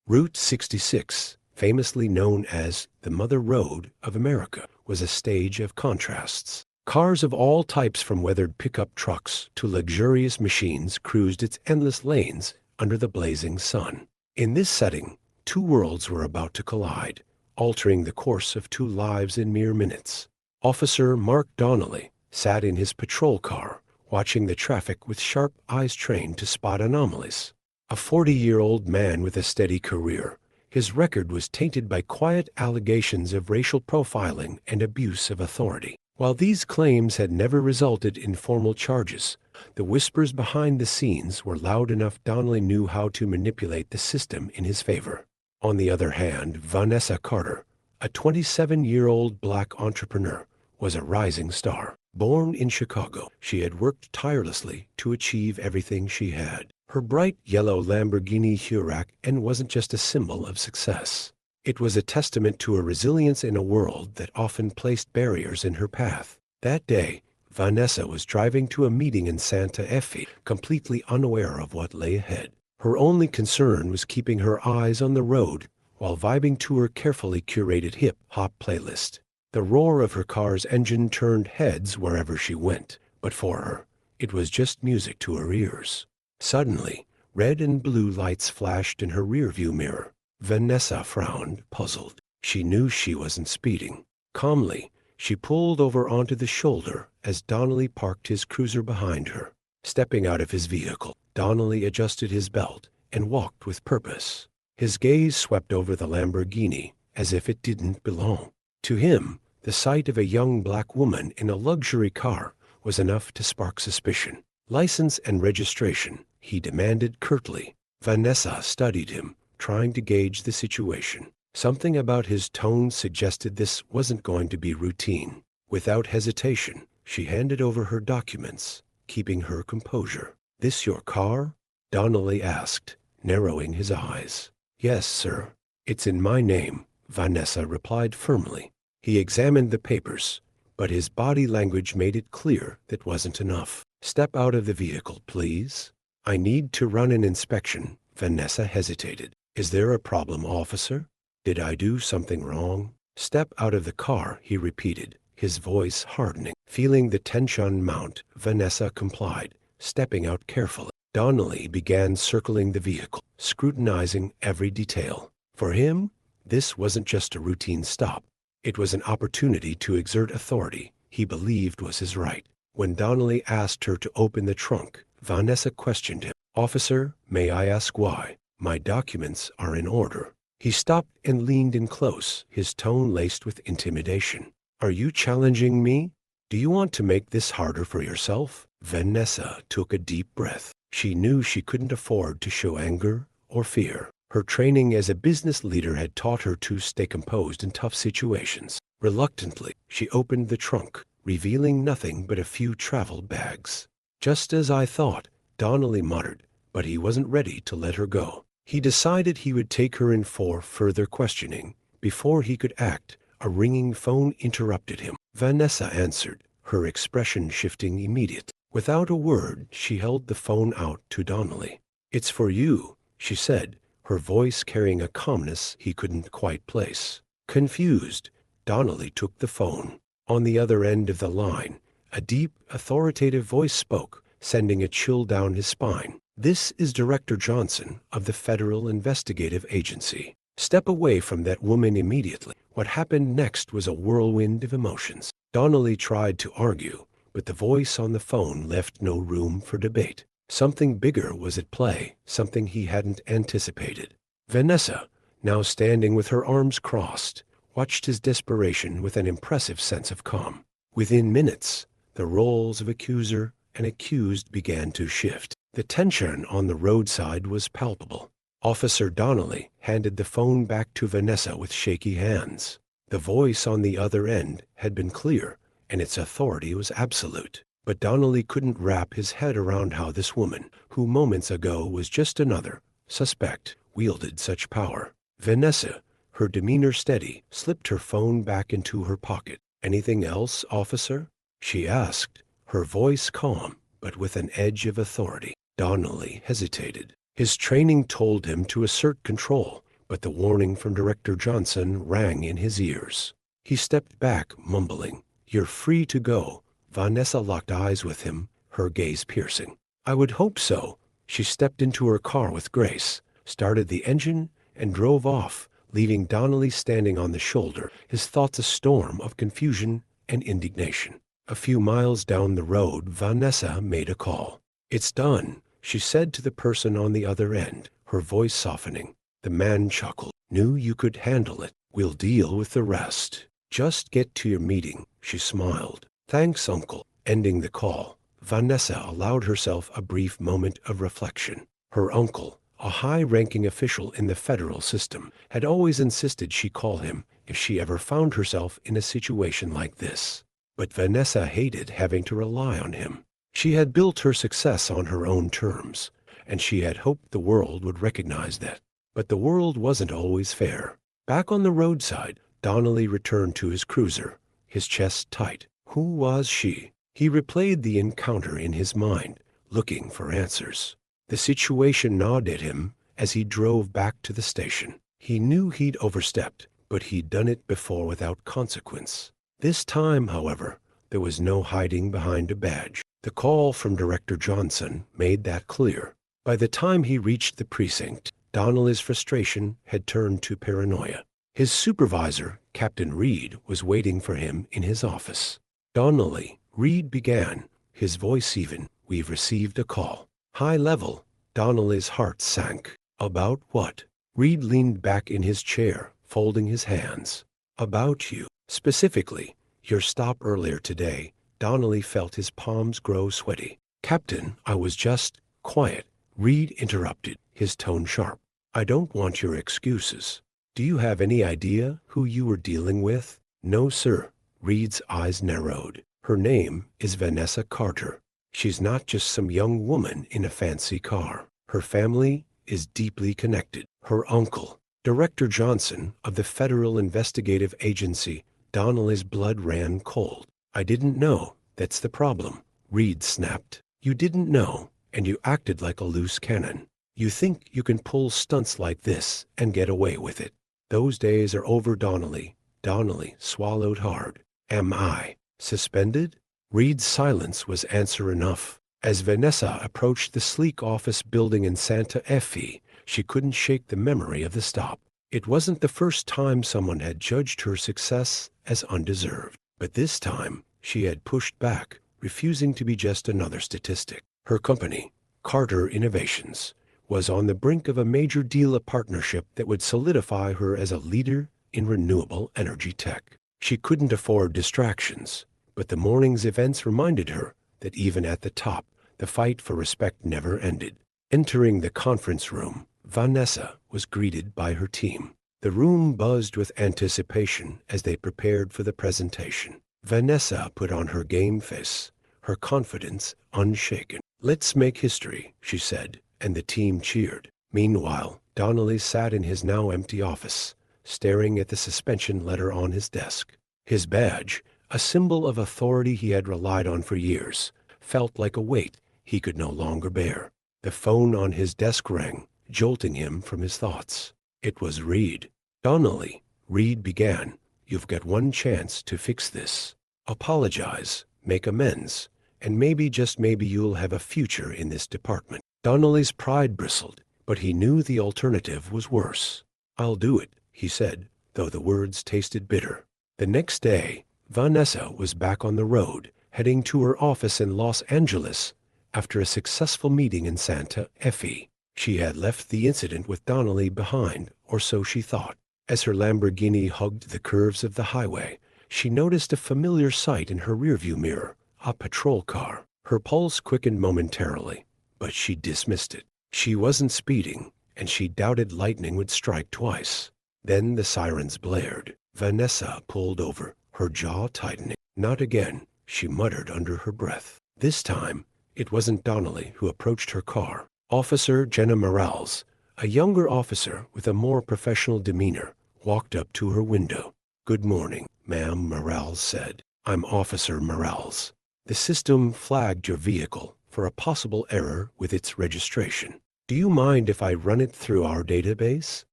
Route 66, famously known as the Mother Road of America, was a stage of contrasts. Cars of all types, from weathered pickup trucks to luxurious machines, cruised its endless lanes under the blazing sun. In this setting, two worlds were about to collide, altering the course of two lives in mere minutes. Officer Mark Donnelly sat in his patrol car, watching the traffic with sharp eyes trained to spot anomalies. A 40-year-old man with a steady career, his record was tainted by quiet allegations of racial profiling and abuse of authority. While these claims had never resulted in formal charges, the whispers behind the scenes were loud enough. Donnelly knew how to manipulate the system in his favor. On the other hand, Vanessa Carter, a 27-year-old black entrepreneur, was a rising star. Born in Chicago, she had worked tirelessly to achieve everything she had. Her bright yellow Lamborghini Huracan wasn't just a symbol of success. It was a testament to her resilience in a world that often placed barriers in her path. That day, Vanessa was driving to a meeting in Santa Fe, completely unaware of what lay ahead. Her only concern was keeping her eyes on the road while vibing to her carefully curated hip-hop playlist. The roar of her car's engine turned heads wherever she went, but for her, it was just music to her ears. Suddenly, red and blue lights flashed in her rearview mirror. Vanessa frowned, puzzled. She knew she wasn't speeding. Calmly, she pulled over onto the shoulder as Donnelly parked his cruiser behind her. Stepping out of his vehicle, Donnelly adjusted his belt and walked with purpose. His gaze swept over the Lamborghini as if it didn't belong. To him, the sight of a young black woman in a luxury car was enough to spark suspicion. "License and registration," he demanded curtly. Vanessa studied him, trying to gauge the situation. Something about his tone suggested this wasn't going to be routine. Without hesitation, she handed over her documents, keeping her composure. "This your car?" Donnelly asked, narrowing his eyes. "Yes, sir. It's in my name," Vanessa replied firmly. He examined the papers, but his body language made it clear that wasn't enough. "Step out of the vehicle, please." "I need to run an inspection." Vanessa hesitated. "Is there a problem, officer? Did I do something wrong?" "Step out of the car," he repeated, his voice hardening. Feeling the tension mount, Vanessa complied, stepping out carefully. Donnelly began circling the vehicle, scrutinizing every detail. For him, this wasn't just a routine stop. It was an opportunity to exert authority he believed was his right. When Donnelly asked her to open the trunk, Vanessa questioned him. "Officer, may I ask why? My documents are in order." He stopped and leaned in close, his tone laced with intimidation. "Are you challenging me? Do you want to make this harder for yourself?" Vanessa took a deep breath. She knew she couldn't afford to show anger or fear. Her training as a business leader had taught her to stay composed in tough situations. Reluctantly, she opened the trunk, revealing nothing but a few travel bags. "Just as I thought," Donnelly muttered, but he wasn't ready to let her go. He decided he would take her in for further questioning. Before he could act, a ringing phone interrupted him. Vanessa answered, her expression shifting immediately. Without a word, she held the phone out to Donnelly. "It's for you," she said, her voice carrying a calmness he couldn't quite place. Confused, Donnelly took the phone. On the other end of the line, a deep, authoritative voice spoke, sending a chill down his spine. "This is Director Johnson of the Federal Investigative Agency. Step away from that woman immediately." What happened next was a whirlwind of emotions. Donnelly tried to argue, but the voice on the phone left no room for debate. Something bigger was at play, something he hadn't anticipated. Vanessa, now standing with her arms crossed, watched his desperation with an impressive sense of calm. Within minutes, the roles of accuser and accused began to shift. The tension on the roadside was palpable. Officer Donnelly handed the phone back to Vanessa with shaky hands. The voice on the other end had been clear, and its authority was absolute. But Donnelly couldn't wrap his head around how this woman, who moments ago was just another suspect, wielded such power. Vanessa, her demeanor steady, slipped her phone back into her pocket. "Anything else, officer?" she asked, her voice calm, but with an edge of authority. Donnelly hesitated. His training told him to assert control, but the warning from Director Johnson rang in his ears. He stepped back, mumbling, "You're free to go." Vanessa locked eyes with him, her gaze piercing. "I would hope so." She stepped into her car with grace, started the engine, and drove off, leaving Donnelly standing on the shoulder, his thoughts a storm of confusion and indignation. A few miles down the road, Vanessa made a call. "It's done," she said to the person on the other end, her voice softening. The man chuckled. "Knew you could handle it. We'll deal with the rest. Just get to your meeting." She smiled. "Thanks, Uncle." Ending the call, Vanessa allowed herself a brief moment of reflection. Her uncle, a high-ranking official in the federal system, had always insisted she call him if she ever found herself in a situation like this. But Vanessa hated having to rely on him. She had built her success on her own terms, and she had hoped the world would recognize that. But the world wasn't always fair. Back on the roadside, Donnelly returned to his cruiser, his chest tight. Who was she? He replayed the encounter in his mind, looking for answers. The situation gnawed at him as he drove back to the station. He knew he'd overstepped, but he'd done it before without consequence. This time, however, there was no hiding behind a badge. The call from Director Johnson made that clear. By the time he reached the precinct, Donnelly's frustration had turned to paranoia. His supervisor, Captain Reed, was waiting for him in his office. "Donnelly," Reed began, his voice even, "we've received a call." High level. Donnelly's heart sank. "About what?" Reed leaned back in his chair, folding his hands. "About you. Specifically, your stop earlier today." Donnelly felt his palms grow sweaty. "Captain, I was just—" "Quiet," Reed interrupted, his tone sharp. "I don't want your excuses. Do you have any idea who you were dealing with?" "No, sir." Reed's eyes narrowed. "Her name is Vanessa Carter. She's not just some young woman in a fancy car. Her family is deeply connected. Her uncle, Director Johnson of the Federal Investigative Agency." Donnelly's blood ran cold. "I didn't know. That's the problem," Reed snapped. "You didn't know, and you acted like a loose cannon. You think you can pull stunts like this and get away with it. Those days are over, Donnelly." Donnelly swallowed hard. "Am I suspended?" Reed's silence was answer enough. As Vanessa approached the sleek office building in Santa Fe, she couldn't shake the memory of the stop. It wasn't the first time someone had judged her success as undeserved. But this time, she had pushed back, refusing to be just another statistic. Her company, Carter Innovations, was on the brink of a major deal, a partnership that would solidify her as a leader in renewable energy tech. She couldn't afford distractions, but the morning's events reminded her that even at the top, the fight for respect never ended. Entering the conference room, Vanessa was greeted by her team. The room buzzed with anticipation as they prepared for the presentation. Vanessa put on her game face, her confidence unshaken. "Let's make history," she said, and the team cheered. Meanwhile, Donnelly sat in his now empty office, staring at the suspension letter on his desk. His badge, a symbol of authority he had relied on for years, felt like a weight he could no longer bear. The phone on his desk rang, jolting him from his thoughts. It was Reed. "Donnelly," Reed began, "you've got one chance to fix this. Apologize, make amends, and maybe, just maybe, you'll have a future in this department." Donnelly's pride bristled, but he knew the alternative was worse. "I'll do it," he said, though the words tasted bitter. The next day, Vanessa was back on the road, heading to her office in Los Angeles after a successful meeting in Santa Fe. She had left the incident with Donnelly behind, or so she thought. As her Lamborghini hugged the curves of the highway, she noticed a familiar sight in her rearview mirror, a patrol car. Her pulse quickened momentarily, but she dismissed it. She wasn't speeding, and she doubted lightning would strike twice. Then the sirens blared. Vanessa pulled over, her jaw tightening. "Not again," she muttered under her breath. This time, it wasn't Donnelly who approached her car. Officer Jenna Morales, a younger officer with a more professional demeanor, walked up to her window. "Good morning, ma'am," Morales said. "I'm Officer Morales. The system flagged your vehicle for a possible error with its registration. Do you mind if I run it through our database?"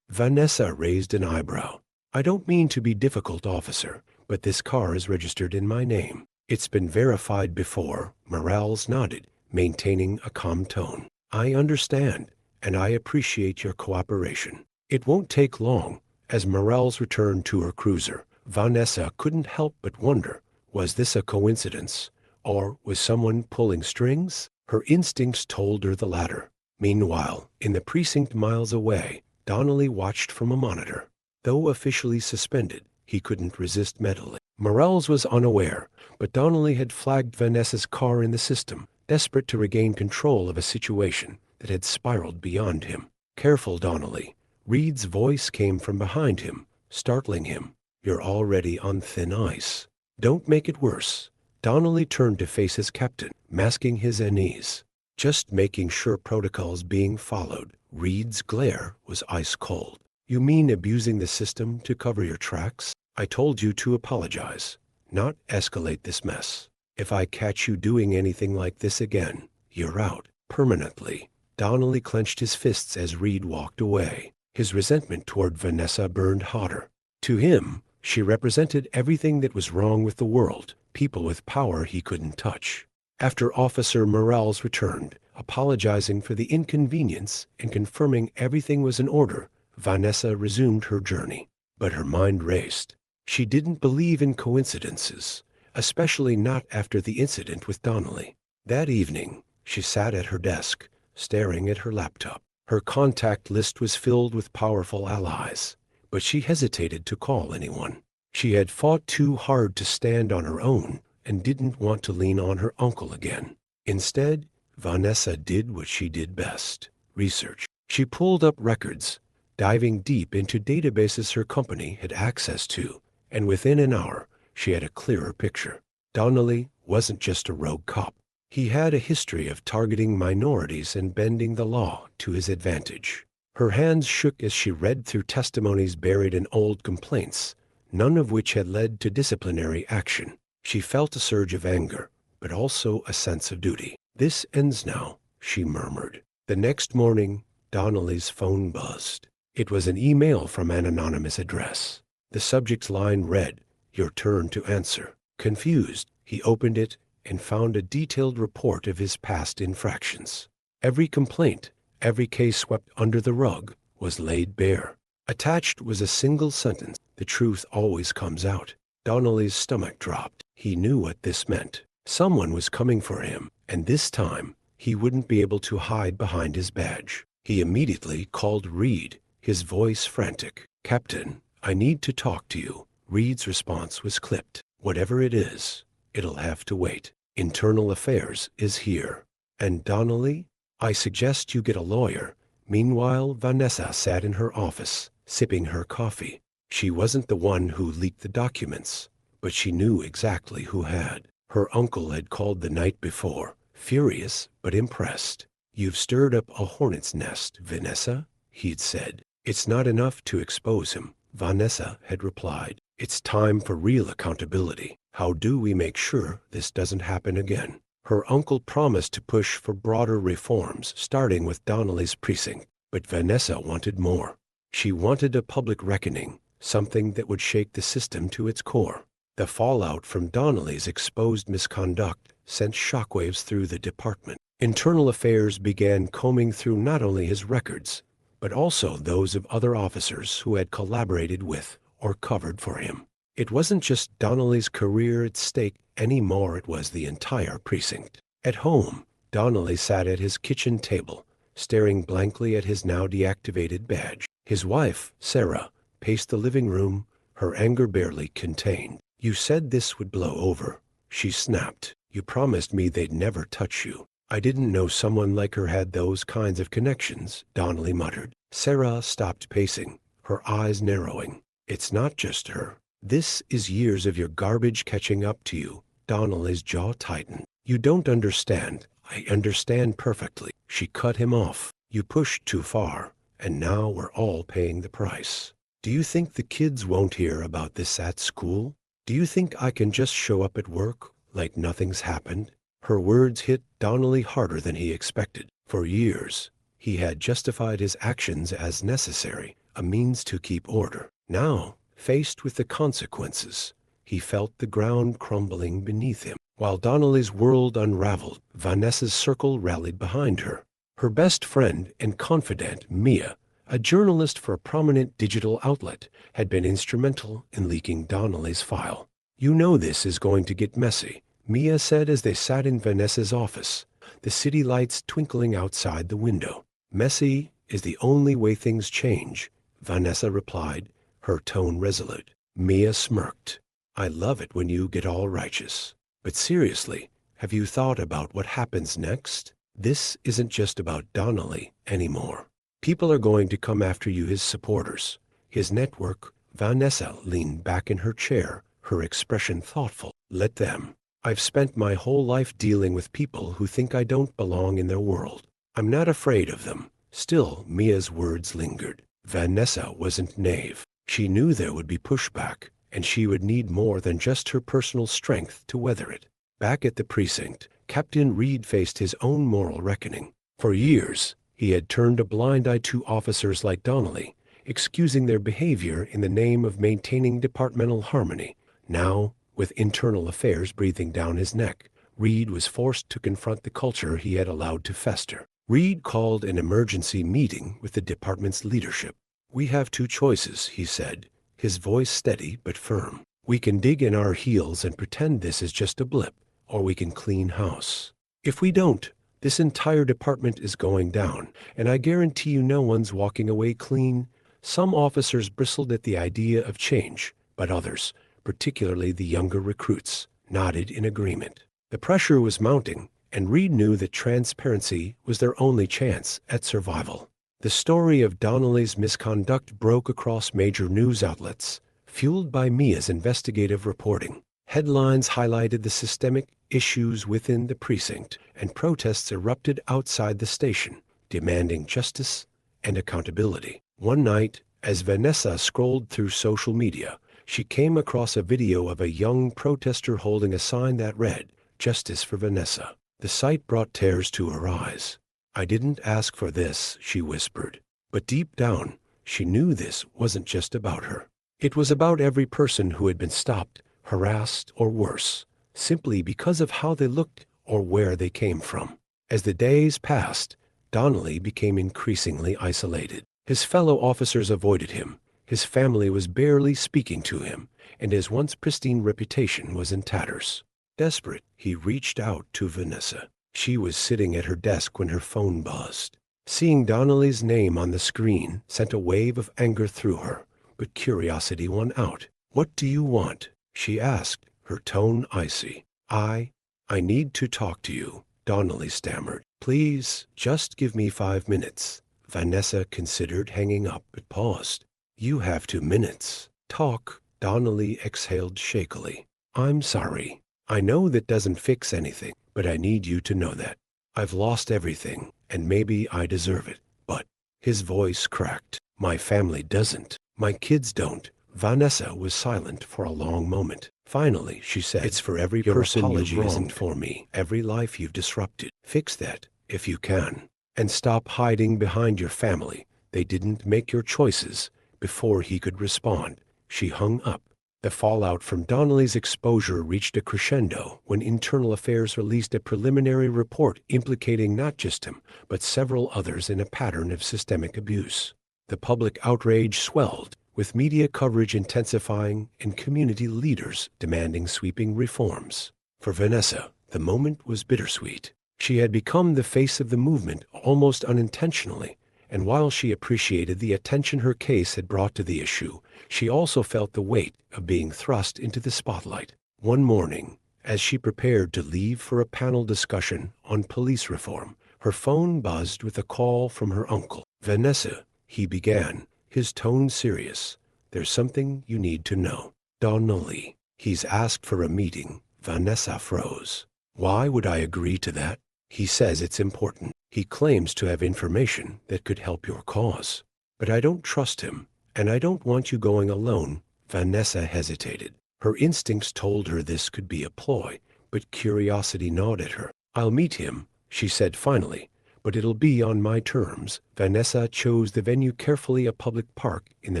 Vanessa raised an eyebrow. I don't mean to be difficult, officer, but this car is registered in my name. It's been verified before. Morales nodded, maintaining a calm tone. I understand, and I appreciate your cooperation. It won't take long. As Morales returned to her cruiser, Vanessa couldn't help but wonder, was this a coincidence? Or was someone pulling strings? Her instincts told her the latter. Meanwhile, in the precinct miles away, Donnelly watched from a monitor. Though officially suspended, he couldn't resist meddling. Morales was unaware, but Donnelly had flagged Vanessa's car in the system, desperate to regain control of a situation that had spiraled beyond him. Careful, Donnelly. Reed's voice came from behind him, startling him. You're already on thin ice. Don't make it worse. Donnelly turned to face his captain, masking his unease. Just making sure protocol's being followed. Reed's glare was ice cold. You mean abusing the system to cover your tracks? I told you to apologize, not escalate this mess. If I catch you doing anything like this again, you're out, permanently. Donnelly clenched his fists as Reed walked away. His resentment toward Vanessa burned hotter. To him, she represented everything that was wrong with the world, people with power he couldn't touch. After Officer Morales returned, apologizing for the inconvenience and confirming everything was in order, Vanessa resumed her journey. But her mind raced. She didn't believe in coincidences, especially not after the incident with Donnelly. That evening, she sat at her desk, staring at her laptop. Her contact list was filled with powerful allies, but she hesitated to call anyone. She had fought too hard to stand on her own and didn't want to lean on her uncle again. Instead, Vanessa did what she did best: research. She pulled up records, diving deep into databases her company had access to, and within an hour, she had a clearer picture. Donnelly wasn't just a rogue cop. He had a history of targeting minorities and bending the law to his advantage. Her hands shook as she read through testimonies buried in old complaints, none of which had led to disciplinary action. She felt a surge of anger, but also a sense of duty. This ends now, she murmured. The next morning, Donnelly's phone buzzed. It was an email from an anonymous address. The subject line read, "Your turn to answer." Confused, he opened it and found a detailed report of his past infractions. Every complaint, every case swept under the rug, was laid bare. Attached was a single sentence: "The truth always comes out." Donnelly's stomach dropped. He knew what this meant. Someone was coming for him, and this time, he wouldn't be able to hide behind his badge. He immediately called Reed, his voice frantic. "Captain, I need to talk to you." Reed's response was clipped. "Whatever it is, it'll have to wait. Internal Affairs is here." And Donnelly, "I suggest you get a lawyer." Meanwhile, Vanessa sat in her office, sipping her coffee. She wasn't the one who leaked the documents, but she knew exactly who had. Her uncle had called the night before, furious but impressed. "You've stirred up a hornet's nest, Vanessa," he'd said. "It's not enough to expose him," Vanessa had replied. "It's time for real accountability. How do we make sure this doesn't happen again?" Her uncle promised to push for broader reforms, starting with Donnelly's precinct. But Vanessa wanted more. She wanted a public reckoning, something that would shake the system to its core. The fallout from Donnelly's exposed misconduct sent shockwaves through the department. Internal Affairs began combing through not only his records, but also those of other officers who had collaborated with or covered for him. It wasn't just Donnelly's career at stake anymore, it was the entire precinct. At home, Donnelly sat at his kitchen table, staring blankly at his now deactivated badge. His wife, Sarah, paced the living room, her anger barely contained. "You said this would blow over," she snapped. "You promised me they'd never touch you." "I didn't know someone like her had those kinds of connections," Donnelly muttered. Sarah stopped pacing, her eyes narrowing. "It's not just her. This is years of your garbage catching up to you." Donnelly's jaw tightened. "You don't understand." "I understand perfectly." She cut him off. "You pushed too far, and now we're all paying the price. Do you think the kids won't hear about this at school? Do you think I can just show up at work like nothing's happened?" Her words hit Donnelly harder than he expected. For years, he had justified his actions as necessary, a means to keep order. Now, faced with the consequences, he felt the ground crumbling beneath him. While Donnelly's world unraveled, Vanessa's circle rallied behind her. Her best friend and confidant, Mia, a journalist for a prominent digital outlet, had been instrumental in leaking Donnelly's file. "You know this is going to get messy," Mia said as they sat in Vanessa's office, the city lights twinkling outside the window. "Messy is the only way things change," Vanessa replied, her tone resolute. Mia smirked. "I love it when you get all righteous. But seriously, have you thought about what happens next? This isn't just about Donnelly anymore. People are going to come after you, his supporters, his network." Vanessa leaned back in her chair, her expression thoughtful. "Let them. I've spent my whole life dealing with people who think I don't belong in their world. I'm not afraid of them." Still, Mia's words lingered. Vanessa wasn't naive. She knew there would be pushback, and she would need more than just her personal strength to weather it. Back at the precinct, Captain Reed faced his own moral reckoning. For years, he had turned a blind eye to officers like Donnelly, excusing their behavior in the name of maintaining departmental harmony. Now, with internal affairs breathing down his neck, Reed was forced to confront the culture he had allowed to fester. Reed called an emergency meeting with the department's leadership. "We have two choices," he said, his voice steady but firm. "We can dig in our heels and pretend this is just a blip, or we can clean house. If we don't, this entire department is going down, and I guarantee you no one's walking away clean." Some officers bristled at the idea of change, but others, particularly the younger recruits, nodded in agreement. The pressure was mounting, and Reed knew that transparency was their only chance at survival. The story of Donnelly's misconduct broke across major news outlets, fueled by Mia's investigative reporting. Headlines highlighted the systemic issues within the precinct, and protests erupted outside the station, demanding justice and accountability. One night, as Vanessa scrolled through social media, she came across a video of a young protester holding a sign that read, "Justice for Vanessa." The sight brought tears to her eyes. "I didn't ask for this," she whispered. But deep down, she knew this wasn't just about her. It was about every person who had been stopped, harassed, or worse, simply because of how they looked or where they came from. As the days passed, Donnelly became increasingly isolated. His fellow officers avoided him, his family was barely speaking to him, and his once pristine reputation was in tatters. Desperate, he reached out to Vanessa. She was sitting at her desk when her phone buzzed. Seeing Donnelly's name on the screen sent a wave of anger through her, but curiosity won out. "What do you want?" she asked, her tone icy. I need to talk to you," Donnelly stammered. "Please, just give me 5 minutes." Vanessa considered hanging up, but paused. "You have 2 minutes. Talk," Donnelly exhaled shakily. "I'm sorry. I know that doesn't fix anything, but I need you to know that. I've lost everything, and maybe I deserve it, but—" His voice cracked. "My family doesn't. My kids don't." Vanessa was silent for a long moment. Finally, she said, "It's for every person you've wronged. Isn't for me. Every life you've disrupted. Fix that, if you can. And stop hiding behind your family. They didn't make your choices." Before he could respond, she hung up. The fallout from Donnelly's exposure reached a crescendo when Internal Affairs released a preliminary report implicating not just him, but several others in a pattern of systemic abuse. The public outrage swelled, with media coverage intensifying and community leaders demanding sweeping reforms. For Vanessa, the moment was bittersweet. She had become the face of the movement almost unintentionally, and while she appreciated the attention her case had brought to the issue, she also felt the weight of being thrust into the spotlight. One morning, as she prepared to leave for a panel discussion on police reform, her phone buzzed with a call from her uncle. "Vanessa," he began, his tone serious, "there's something you need to know." "Donnelly, he's asked for a meeting." Vanessa froze. "Why would I agree to that?" "He says it's important. He claims to have information that could help your cause. But I don't trust him, and I don't want you going alone." Vanessa hesitated. Her instincts told her this could be a ploy, but curiosity gnawed at her. "I'll meet him," she said finally, but it'll be on my terms. Vanessa chose the venue carefully, a public park in the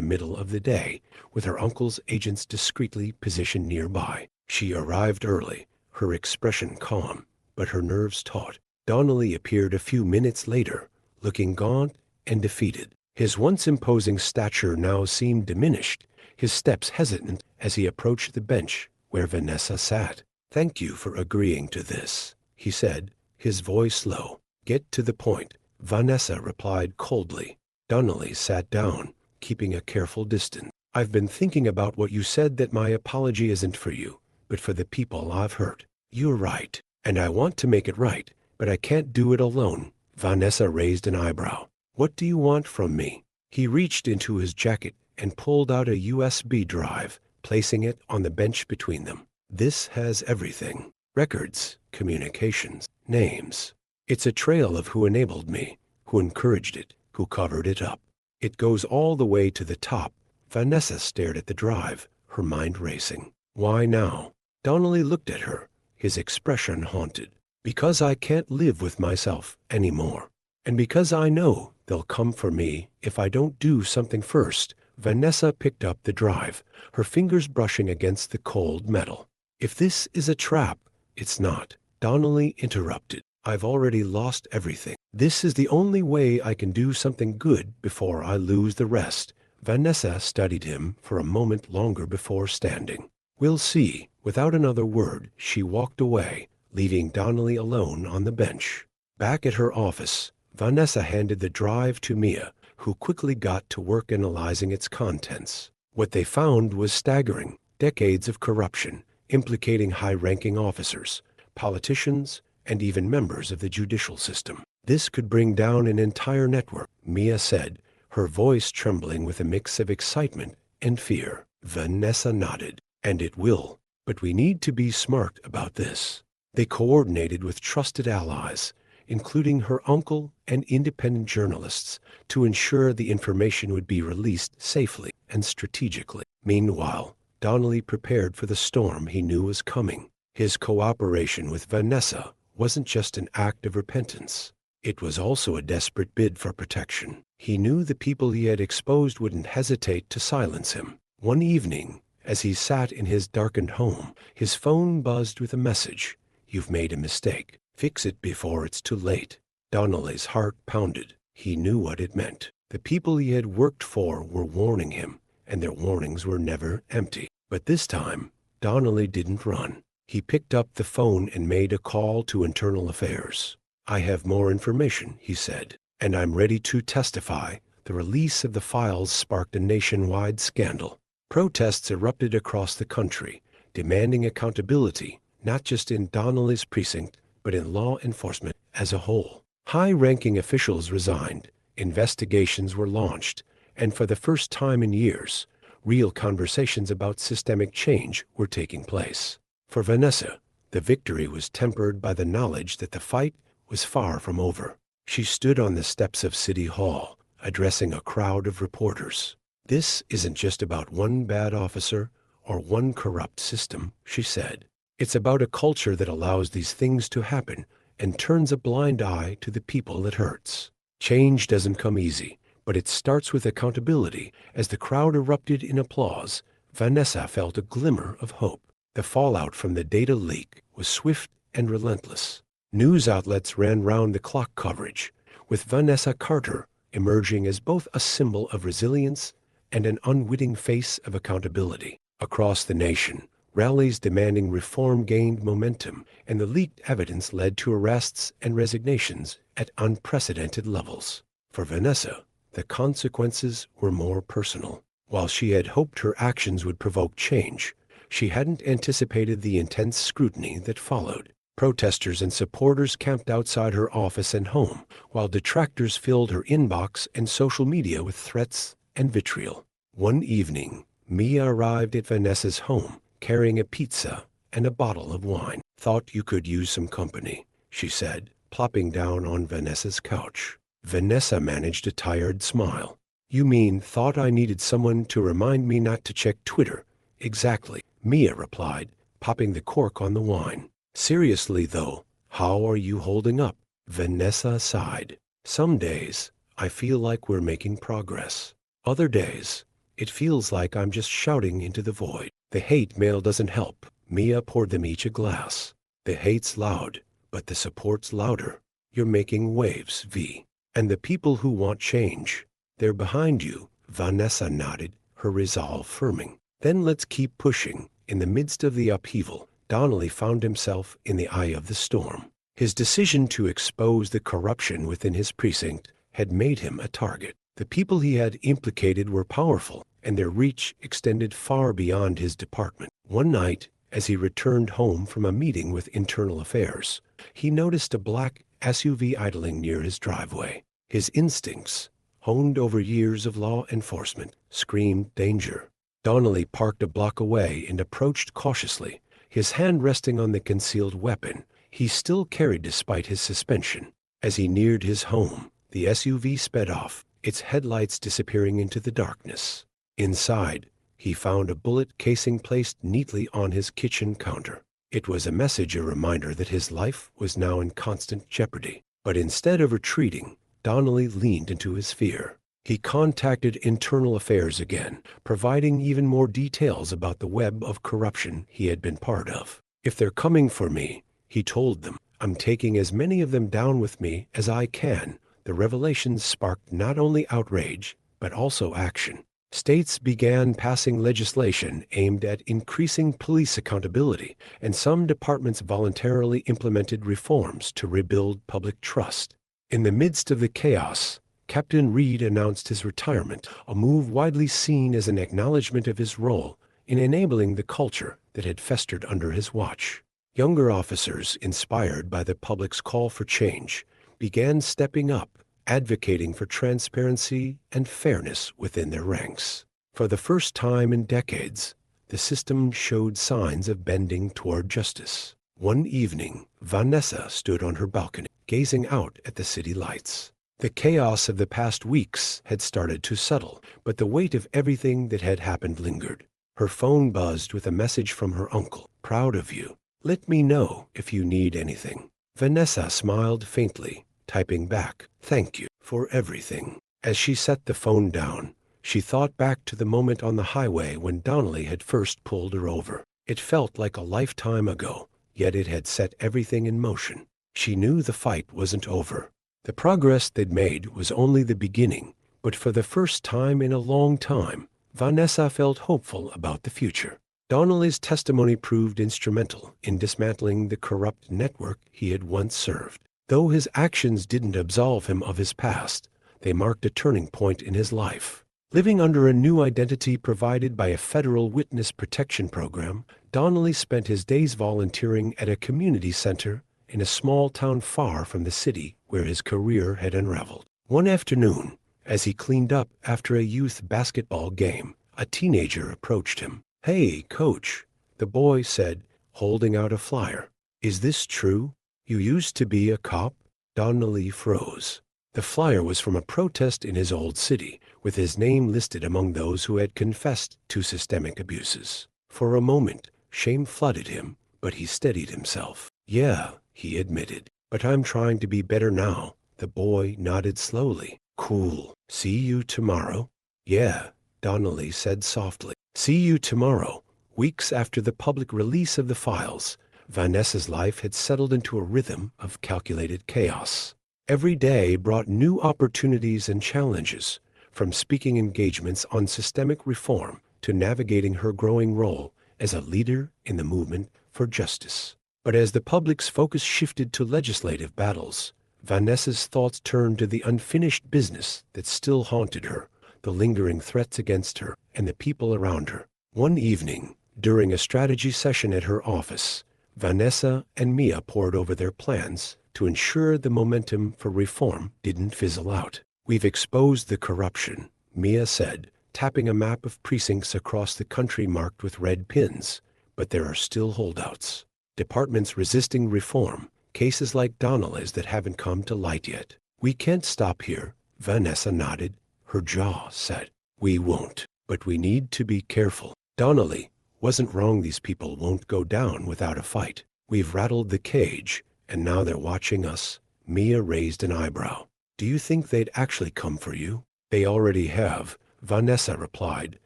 middle of the day, with her uncle's agents discreetly positioned nearby. She arrived early, her expression calm, but her nerves taut. Donnelly appeared a few minutes later, looking gaunt and defeated. His once imposing stature now seemed diminished, his steps hesitant as he approached the bench where Vanessa sat. "Thank you for agreeing to this," he said, his voice low. "Get to the point," Vanessa replied coldly. Donnelly sat down, keeping a careful distance. "I've been thinking about what you said, that my apology isn't for you, but for the people I've hurt. You're right, and I want to make it right, but I can't do it alone." Vanessa raised an eyebrow. "What do you want from me?" He reached into his jacket and pulled out a USB drive, placing it on the bench between them. "This has everything. Records, communications, names. It's a trail of who enabled me, who encouraged it, who covered it up. It goes all the way to the top." Vanessa stared at the drive, her mind racing. "Why now?" Donnelly looked at her, his expression haunted. "Because I can't live with myself anymore. And because I know they'll come for me if I don't do something first." Vanessa picked up the drive, her fingers brushing against the cold metal. "If this is a trap, it's not," Donnelly interrupted. "I've already lost everything. This is the only way I can do something good before I lose the rest." Vanessa studied him for a moment longer before standing. "We'll see." Without another word, she walked away, leaving Donnelly alone on the bench. Back at her office, Vanessa handed the drive to Mia, who quickly got to work analyzing its contents. What they found was staggering: decades of corruption, implicating high-ranking officers, politicians, and even members of the judicial system. "This could bring down an entire network," Mia said, her voice trembling with a mix of excitement and fear. Vanessa nodded. "And it will. But we need to be smart about this." They coordinated with trusted allies, including her uncle and independent journalists, to ensure the information would be released safely and strategically. Meanwhile, Donnelly prepared for the storm he knew was coming. His cooperation with Vanessa wasn't just an act of repentance. It was also a desperate bid for protection. He knew the people he had exposed wouldn't hesitate to silence him. One evening, as he sat in his darkened home, his phone buzzed with a message. "You've made a mistake. Fix it before it's too late." Donnelly's heart pounded. He knew what it meant. The people he had worked for were warning him, and their warnings were never empty. But this time, Donnelly didn't run. He picked up the phone and made a call to Internal Affairs. "I have more information," he said, "and I'm ready to testify." The release of the files sparked a nationwide scandal. Protests erupted across the country, demanding accountability, not just in Donnelly's precinct, but in law enforcement as a whole. High-ranking officials resigned, investigations were launched, and for the first time in years, real conversations about systemic change were taking place. For Vanessa, the victory was tempered by the knowledge that the fight was far from over. She stood on the steps of City Hall, addressing a crowd of reporters. "This isn't just about one bad officer or one corrupt system," she said. "It's about a culture that allows these things to happen and turns a blind eye to the people it hurts. Change doesn't come easy, but it starts with accountability." As the crowd erupted in applause, Vanessa felt a glimmer of hope. The fallout from the data leak was swift and relentless. News outlets ran round-the-clock coverage, with Vanessa Carter emerging as both a symbol of resilience and an unwitting face of accountability. Across the nation, rallies demanding reform gained momentum, and the leaked evidence led to arrests and resignations at unprecedented levels. For Vanessa, the consequences were more personal. While she had hoped her actions would provoke change, she hadn't anticipated the intense scrutiny that followed. Protesters and supporters camped outside her office and home, while detractors filled her inbox and social media with threats and vitriol. One evening, Mia arrived at Vanessa's home, carrying a pizza and a bottle of wine. "Thought you could use some company," she said, plopping down on Vanessa's couch. Vanessa managed a tired smile. "You mean thought I needed someone to remind me not to check Twitter?" "Exactly," Mia replied, popping the cork on the wine. "Seriously though, how are you holding up?" Vanessa sighed. Some days, I feel like we're making progress. Other days, it feels like I'm just shouting into the void. The hate mail doesn't help. Mia poured them each a glass. The hate's loud, but the support's louder. You're making waves, V. And the people who want change, they're behind you. Vanessa nodded, her resolve firming. Then let's keep pushing. In the midst of the upheaval, Donnelly found himself in the eye of the storm. His decision to expose the corruption within his precinct had made him a target. The people he had implicated were powerful, and their reach extended far beyond his department. One night, as he returned home from a meeting with Internal Affairs, he noticed a black SUV idling near his driveway. His instincts, honed over years of law enforcement, screamed danger. Donnelly parked a block away and approached cautiously, his hand resting on the concealed weapon he still carried despite his suspension. As he neared his home, the SUV sped off, its headlights disappearing into the darkness. Inside, he found a bullet casing placed neatly on his kitchen counter. It was a message, a reminder that his life was now in constant jeopardy. But instead of retreating, Donnelly leaned into his fear. He contacted Internal Affairs again, providing even more details about the web of corruption he had been part of. If they're coming for me, he told them, I'm taking as many of them down with me as I can. The revelations sparked not only outrage, but also action. States began passing legislation aimed at increasing police accountability, and some departments voluntarily implemented reforms to rebuild public trust. In the midst of the chaos, Captain Reed announced his retirement, a move widely seen as an acknowledgement of his role in enabling the culture that had festered under his watch. Younger officers, inspired by the public's call for change, began stepping up, advocating for transparency and fairness within their ranks. For the first time in decades, the system showed signs of bending toward justice. One evening, Vanessa stood on her balcony, gazing out at the city lights. The chaos of the past weeks had started to settle, but the weight of everything that had happened lingered. Her phone buzzed with a message from her uncle. Proud of you. Let me know if you need anything. Vanessa smiled faintly, typing back, thank you for everything. As she set the phone down, she thought back to the moment on the highway when Donnelly had first pulled her over. It felt like a lifetime ago, yet it had set everything in motion. She knew the fight wasn't over. The progress they'd made was only the beginning, but for the first time in a long time, Vanessa felt hopeful about the future. Donnelly's testimony proved instrumental in dismantling the corrupt network he had once served. Though his actions didn't absolve him of his past, they marked a turning point in his life. Living under a new identity provided by a federal witness protection program, Donnelly spent his days volunteering at a community center in a small town far from the city where his career had unraveled. One afternoon, as he cleaned up after a youth basketball game, a teenager approached him. Hey, coach, the boy said, holding out a flyer. Is this true? You used to be a cop? Donnelly froze. The flyer was from a protest in his old city, with his name listed among those who had confessed to systemic abuses. For a moment, shame flooded him, but he steadied himself. Yeah, he admitted. But I'm trying to be better now. The boy nodded slowly. Cool. See you tomorrow? Yeah, Donnelly said softly. See you tomorrow. Weeks after the public release of the files, Vanessa's life had settled into a rhythm of calculated chaos. Every day brought new opportunities and challenges, from speaking engagements on systemic reform to navigating her growing role as a leader in the movement for justice. But as the public's focus shifted to legislative battles, Vanessa's thoughts turned to the unfinished business that still haunted her, the lingering threats against her and the people around her. One evening, during a strategy session at her office, Vanessa and Mia pored over their plans to ensure the momentum for reform didn't fizzle out. We've exposed the corruption, Mia said, tapping a map of precincts across the country marked with red pins, but there are still holdouts. Departments resisting reform, cases like Donnelly's that haven't come to light yet. We can't stop here, Vanessa nodded. Her jaw set. We won't, but we need to be careful. Donnelly wasn't wrong. These people won't go down without a fight. We've rattled the cage, and now they're watching us, Mia raised an eyebrow. Do you think they'd actually come for you? They already have, Vanessa replied,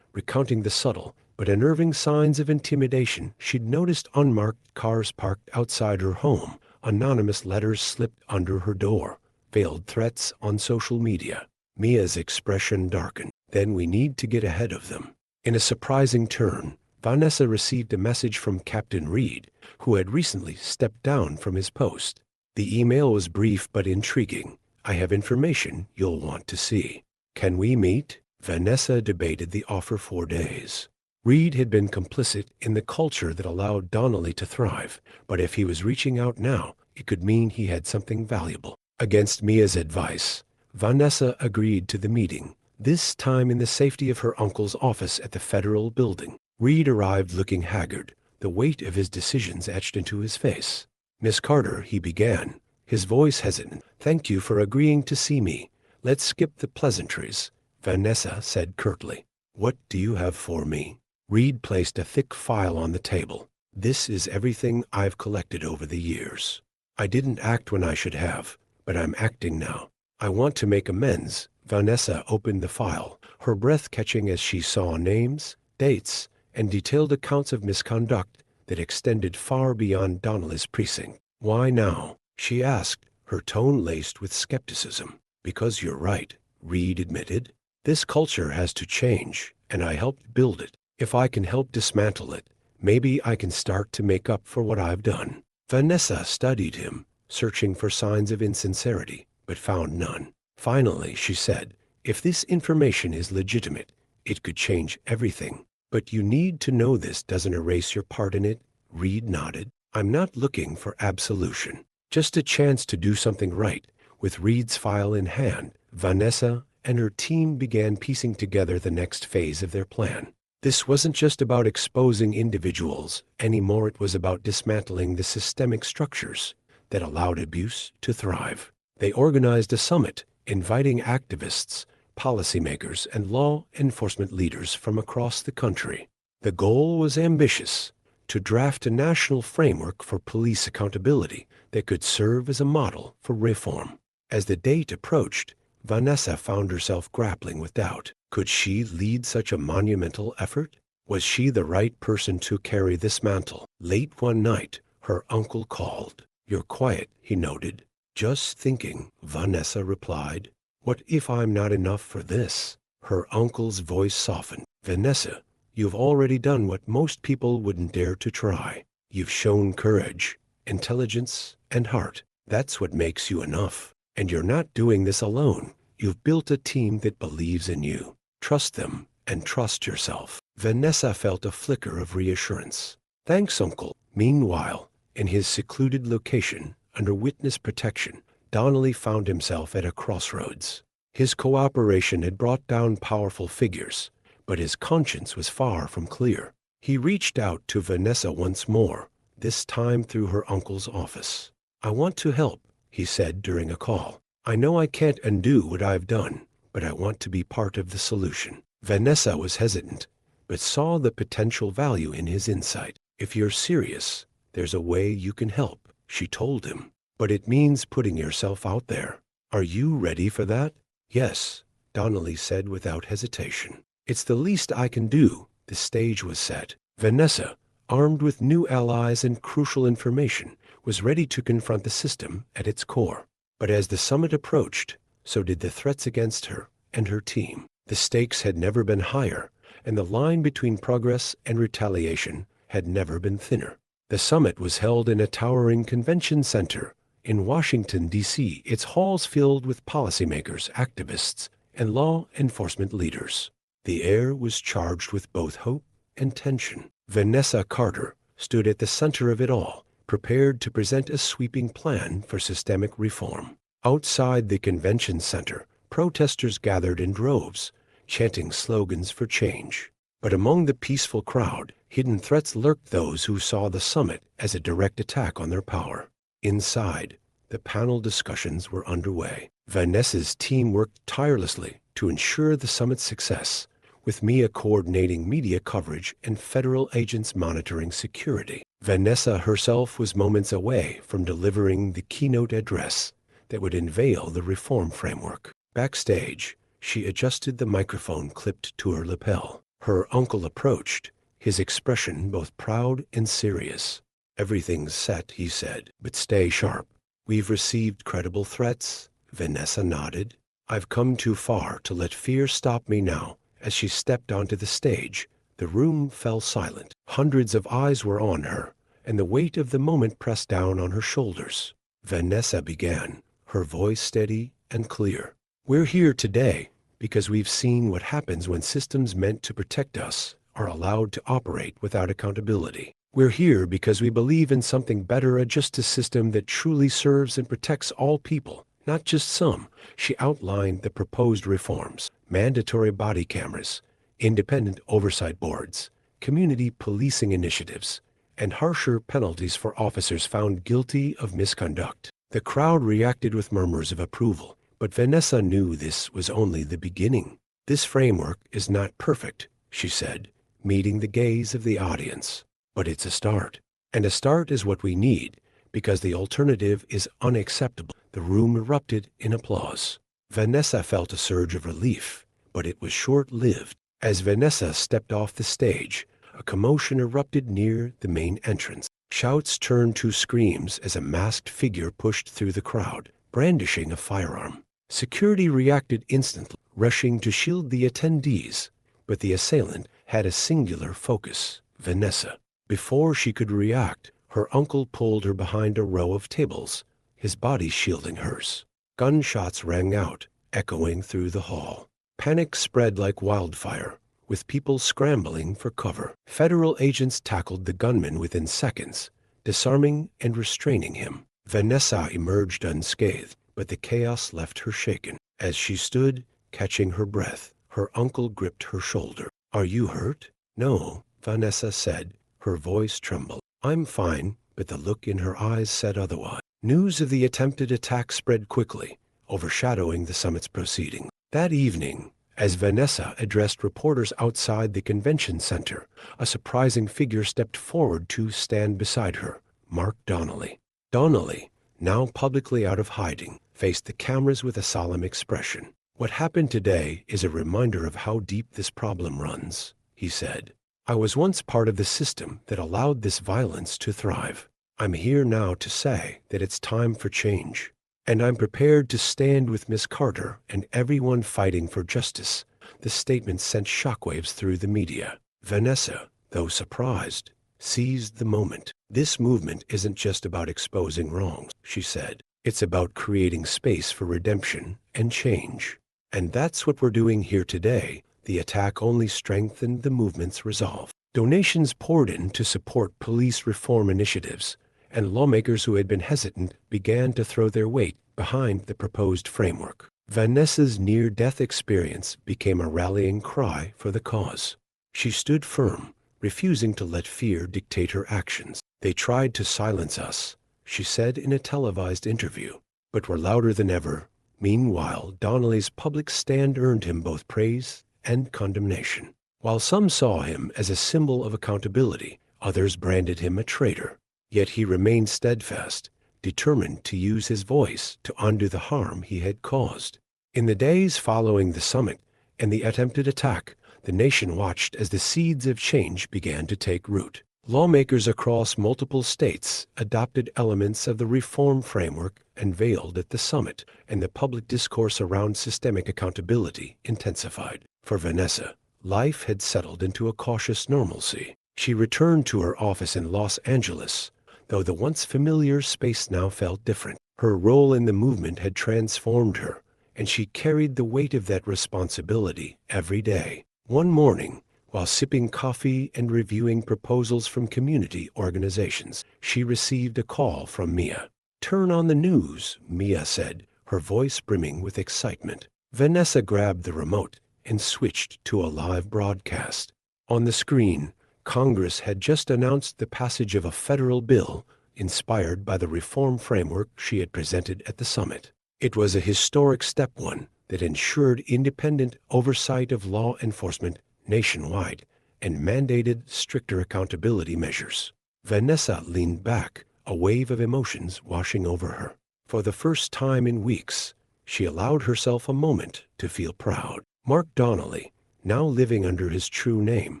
recounting the subtle but unnerving signs of intimidation she'd noticed: unmarked cars parked outside her home, anonymous letters slipped under her door, veiled threats on social media. Mia's expression darkened. Then we need to get ahead of them. In a surprising turn, Vanessa received a message from Captain Reed, who had recently stepped down from his post. The email was brief but intriguing. I have information you'll want to see. Can we meet? Vanessa debated the offer for days. Reed had been complicit in the culture that allowed Donnelly to thrive, but if he was reaching out now, it could mean he had something valuable. Against Mia's advice, Vanessa agreed to the meeting, this time in the safety of her uncle's office at the Federal Building. Reed arrived looking haggard, the weight of his decisions etched into his face. Miss Carter, he began, his voice hesitant. Thank you for agreeing to see me. Let's skip the pleasantries, Vanessa said curtly. What do you have for me? Reed placed a thick file on the table. This is everything I've collected over the years. I didn't act when I should have, but I'm acting now. I want to make amends. Vanessa opened the file, her breath catching as she saw names, dates, and detailed accounts of misconduct that extended far beyond Donnelly's precinct. Why now? She asked, her tone laced with skepticism. Because you're right, Reed admitted. This culture has to change, and I helped build it. If I can help dismantle it, maybe I can start to make up for what I've done. Vanessa studied him, searching for signs of insincerity, but found none. Finally, she said, if this information is legitimate, it could change everything. But you need to know this doesn't erase your part in it. Reed nodded. I'm not looking for absolution, just a chance to do something right. With Reed's file in hand, Vanessa and her team began piecing together the next phase of their plan. This wasn't just about exposing individuals anymore. It was about dismantling the systemic structures that allowed abuse to thrive. They organized a summit, inviting activists, policymakers, and law enforcement leaders from across the country. The goal was ambitious: to draft a national framework for police accountability that could serve as a model for reform. As the date approached, Vanessa found herself grappling with doubt. Could she lead such a monumental effort? Was she the right person to carry this mantle? Late one night, her uncle called. You're quiet, he noted. Just thinking, Vanessa replied. What if I'm not enough for this? Her uncle's voice softened. Vanessa, you've already done what most people wouldn't dare to try. You've shown courage, intelligence, and heart. That's what makes you enough. And you're not doing this alone. You've built a team that believes in you. Trust them and trust yourself. Vanessa felt a flicker of reassurance. Thanks, Uncle. Meanwhile, in his secluded location, under witness protection, Donnelly found himself at a crossroads. His cooperation had brought down powerful figures, but his conscience was far from clear. He reached out to Vanessa once more, this time through her uncle's office. I want to help, he said during a call. I know I can't undo what I've done, but I want to be part of the solution. Vanessa was hesitant, but saw the potential value in his insight. If you're serious, there's a way you can help, she told him. But it means putting yourself out there. Are you ready for that? Yes, Donnelly said without hesitation. It's the least I can do. The stage was set. Vanessa, armed with new allies and crucial information, was ready to confront the system at its core. But as the summit approached, so did the threats against her and her team. The stakes had never been higher, and the line between progress and retaliation had never been thinner. The summit was held in a towering convention center in Washington, D.C., its halls filled with policymakers, activists, and law enforcement leaders. The air was charged with both hope and tension. Vanessa Carter stood at the center of it all, prepared to present a sweeping plan for systemic reform. Outside the convention center, protesters gathered in droves, chanting slogans for change. But among the peaceful crowd, hidden threats lurked: those who saw the summit as a direct attack on their power. Inside, the panel discussions were underway. Vanessa's team worked tirelessly to ensure the summit's success, with Mia coordinating media coverage and federal agents monitoring security. Vanessa herself was moments away from delivering the keynote address that would unveil the reform framework. Backstage, she adjusted the microphone clipped to her lapel. Her uncle approached, his expression both proud and serious. "Everything's set," he said, "but stay sharp. We've received credible threats." Vanessa nodded. "I've come too far to let fear stop me now." As she stepped onto the stage, the room fell silent. Hundreds of eyes were on her, and the weight of the moment pressed down on her shoulders. Vanessa began, her voice steady and clear. "We're here today because we've seen what happens when systems meant to protect us are allowed to operate without accountability. We're here because we believe in something better, a justice system that truly serves and protects all people, not just some." She outlined the proposed reforms: mandatory body cameras, independent oversight boards, community policing initiatives, and harsher penalties for officers found guilty of misconduct. The crowd reacted with murmurs of approval, but Vanessa knew this was only the beginning. "This framework is not perfect," she said, meeting the gaze of the audience. "But it's a start. And a start is what we need, because the alternative is unacceptable." The room erupted in applause. Vanessa felt a surge of relief, but it was short-lived. As Vanessa stepped off the stage, a commotion erupted near the main entrance. Shouts turned to screams as a masked figure pushed through the crowd, brandishing a firearm. Security reacted instantly, rushing to shield the attendees, but the assailant had a singular focus: Vanessa. Before she could react, her uncle pulled her behind a row of tables, his body shielding hers. Gunshots rang out, echoing through the hall. Panic spread like wildfire, with people scrambling for cover. Federal agents tackled the gunman within seconds, disarming and restraining him. Vanessa emerged unscathed, but the chaos left her shaken. As she stood, catching her breath, her uncle gripped her shoulder. "Are you hurt?" "No," Vanessa said, her voice trembled. "I'm fine," but the look in her eyes said otherwise. News of the attempted attack spread quickly, overshadowing the summit's proceedings. That evening, as Vanessa addressed reporters outside the convention center, a surprising figure stepped forward to stand beside her: Mark Donnelly. Donnelly, now publicly out of hiding, faced the cameras with a solemn expression. "What happened today is a reminder of how deep this problem runs," he said. "I was once part of the system that allowed this violence to thrive. I'm here now to say that it's time for change. And I'm prepared to stand with Miss Carter and everyone fighting for justice." The statement sent shockwaves through the media. Vanessa, though surprised, seized the moment. "This movement isn't just about exposing wrongs," she said. "It's about creating space for redemption and change. And that's what we're doing here today." The attack only strengthened the movement's resolve. Donations poured in to support police reform initiatives, and lawmakers who had been hesitant began to throw their weight behind the proposed framework. Vanessa's near-death experience became a rallying cry for the cause. She stood firm, refusing to let fear dictate her actions. "They tried to silence us," she said in a televised interview, "but we're louder than ever." Meanwhile, Donnelly's public stand earned him both praise and condemnation. While some saw him as a symbol of accountability, others branded him a traitor. Yet he remained steadfast, determined to use his voice to undo the harm he had caused. In the days following the summit and the attempted attack, the nation watched as the seeds of change began to take root. Lawmakers across multiple states adopted elements of the reform framework unveiled at the summit, and the public discourse around systemic accountability intensified. For Vanessa, life had settled into a cautious normalcy. She returned to her office in Los Angeles, though the once familiar space now felt different. Her role in the movement had transformed her, and she carried the weight of that responsibility every day. One morning, while sipping coffee and reviewing proposals from community organizations, she received a call from Mia. "Turn on the news," Mia said, her voice brimming with excitement. Vanessa grabbed the remote and switched to a live broadcast. On the screen, Congress had just announced the passage of a federal bill inspired by the reform framework she had presented at the summit. It was a historic step, one that ensured independent oversight of law enforcement nationwide and mandated stricter accountability measures. Vanessa leaned back, a wave of emotions washing over her. For the first time in weeks, she allowed herself a moment to feel proud. Mark Donnelly, now living under his true name,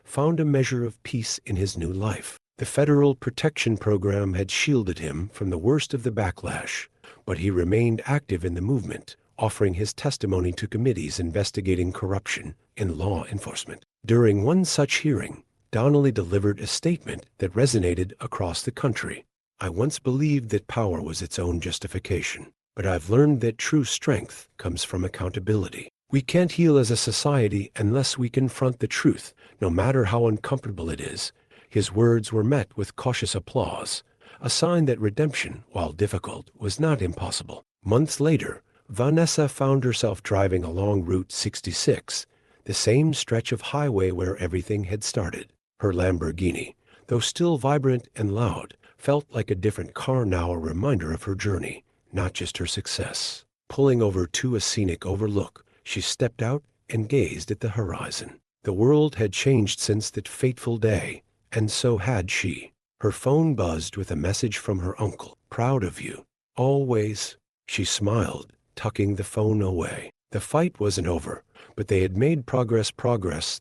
found a measure of peace in his new life. The federal protection program had shielded him from the worst of the backlash, but he remained active in the movement, offering his testimony to committees investigating corruption in law enforcement. During one such hearing, Donnelly delivered a statement that resonated across the country. "I once believed that power was its own justification, but I've learned that true strength comes from accountability. We can't heal as a society unless we confront the truth, no matter how uncomfortable it is." His words were met with cautious applause, a sign that redemption, while difficult, was not impossible. Months later, Vanessa found herself driving along Route 66, the same stretch of highway where everything had started. Her Lamborghini, though still vibrant and loud, felt like a different car now, a reminder of her journey, not just her success. Pulling over to a scenic overlook, she stepped out and gazed at the horizon. The world had changed since that fateful day, and so had she. Her phone buzzed with a message from her uncle. "Proud of you. Always." She smiled, tucking the phone away. The fight wasn't over, but they had made progress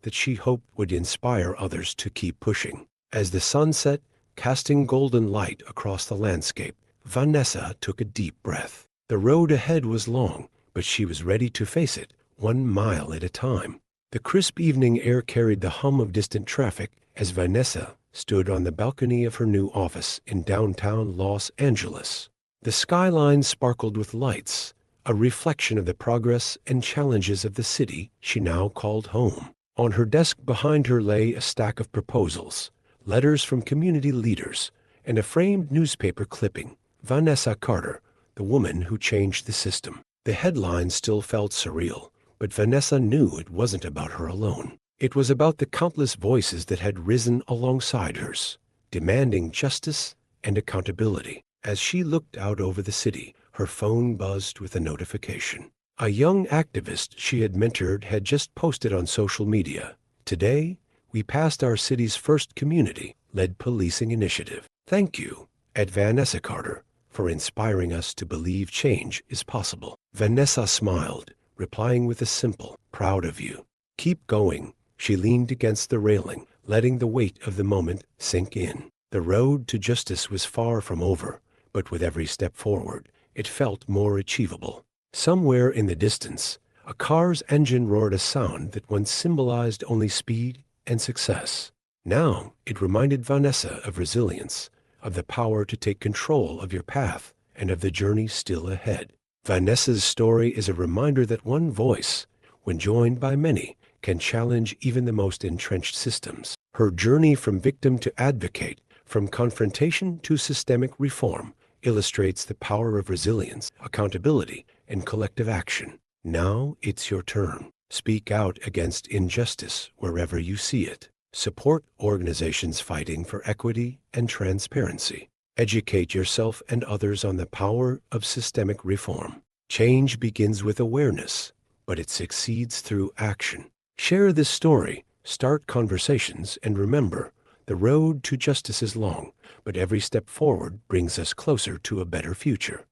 that she hoped would inspire others to keep pushing. As the sun set, casting golden light across the landscape, Vanessa took a deep breath. The road ahead was long, but she was ready to face it, 1 mile at a time. The crisp evening air carried the hum of distant traffic as Vanessa stood on the balcony of her new office in downtown Los Angeles. The skyline sparkled with lights, a reflection of the progress and challenges of the city she now called home. On her desk behind her lay a stack of proposals, letters from community leaders, and a framed newspaper clipping. Vanessa Carter, the woman who changed the system. The headline still felt surreal, but Vanessa knew it wasn't about her alone. It was about the countless voices that had risen alongside hers, demanding justice and accountability. As she looked out over the city, her phone buzzed with a notification. A young activist she had mentored had just posted on social media, "Today, we passed our city's first community-led policing initiative. Thank you," at Vanessa Carter, "for inspiring us to believe change is possible." Vanessa smiled, replying with a simple, "Proud of you. Keep going." She leaned against the railing, letting the weight of the moment sink in. The road to justice was far from over, but with every step forward, it felt more achievable. Somewhere in the distance, a car's engine roared a sound that once symbolized only speed and success. Now it reminded Vanessa of resilience, of the power to take control of your path, and of the journey still ahead. Vanessa's story is a reminder that one voice, when joined by many, can challenge even the most entrenched systems. Her journey from victim to advocate, from confrontation to systemic reform, illustrates the power of resilience, accountability, and collective action. Now it's your turn. Speak out against injustice wherever you see it. Support organizations fighting for equity and transparency. Educate yourself and others on the power of systemic reform. Change begins with awareness, but it succeeds through action. Share this story, start conversations, and remember, the road to justice is long, but every step forward brings us closer to a better future.